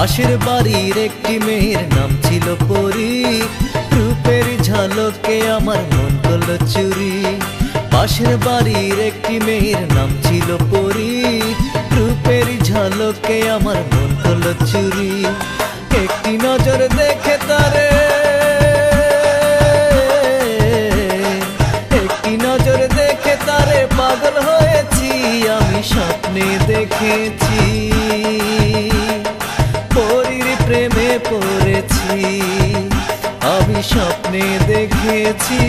পাশের বাড়ির একটি মেয়ের নাম ছিল পরি, রূপের ঝলকে আমার মন করলো চুরি। পাশের বাড়ির একটি মেয়ের নাম ছিল পরি, রূপের ঝলকে আমার মন করলো চুরি। একটি নজর দেখে তারে, একটি নজর দেখে তারে পাগল হয়েছি। আমি স্বপ্নে দেখেছি পরীর প্রেমে পড়েছি, আমি স্বপ্নে দেখেছি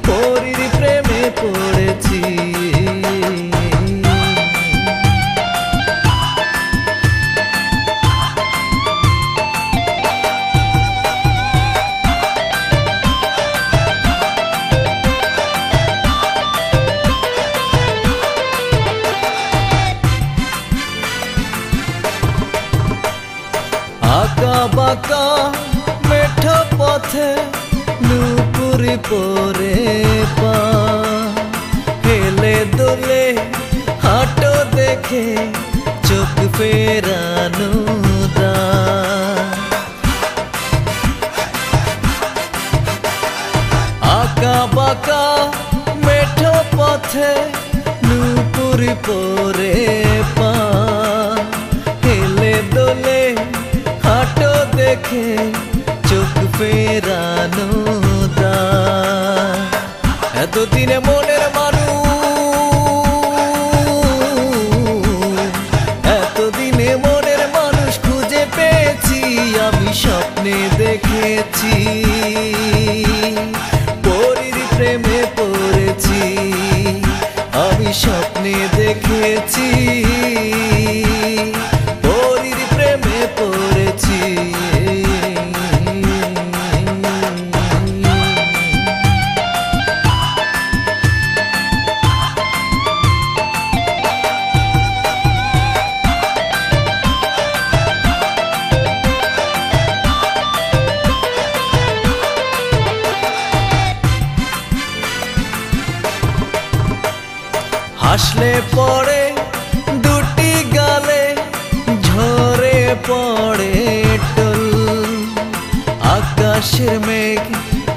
পরীর প্রেমে পড়েছি। আঁকা বাঁকা মেঠো পথে নুপুরি পরে পা, হেলে দোলে হাঁটো দেখে চোখ ফেরানো দা। আঁকা বাঁকা মেঠো পথে নুপুরি পরে পা, হেলে দোলে হাঁটো দেখে চোখ ফেরানো দা। এতদিনে মনের মানুষ, এতদিনে মনের মানুষ খুঁজে পেয়েছি। আমি স্বপ্নে দেখেছি পরীর প্রেমে পড়েছি, আমি স্বপ্নে দেখেছি পরীর প্রেমে পড়েছি। হাসলে পড়ে দুটি গালে ঝরে পড়ে টোল, আকাশের মেঘ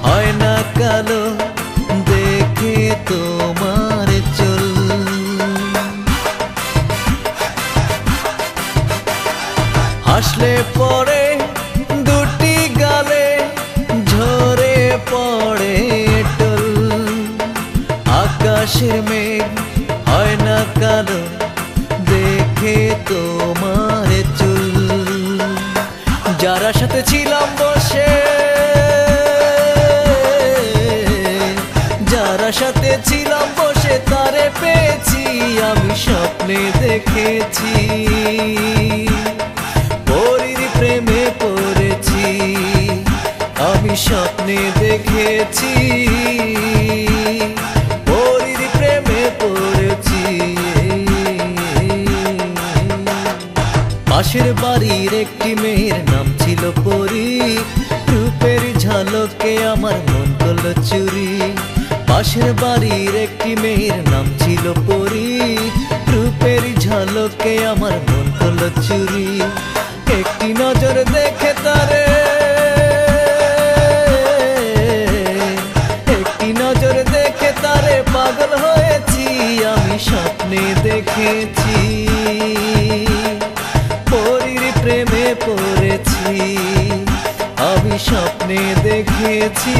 হয় না কালো দেখে তোমার চুল। হাসলে পড়ে দুটি গালে ঝরে পড়ে টোল, আকাশের মেঘ হয় না কালো দেখে তোমার চুল। যারা সাথে ছিলাম বসে, যারা সাথে ছিলাম বসে তারে পেয়েছি। আমি স্বপ্নে দেখেছি পরীর প্রেমে পড়েছি, আমি স্বপ্নে দেখেছি পরীর প্রেমে পড়েছি। পাশের বাড়ির একটি মেয়ের নাম ছিল পরি, রূপের ঝলকে আমার মন করলো চুরি। পাশের বাড়ির একটি মেয়ের নাম ছিল পরি, রূপের ঝলকে আমার মন করলো চুরি। একটি নজর দেখে তারে, একটি নজর দেখে তারে পাগল হয়েছি। আমি স্বপ্নে দেখেছি পরীর প্রেমে পড়েছি, আমি স্বপ্নে দেখেছি।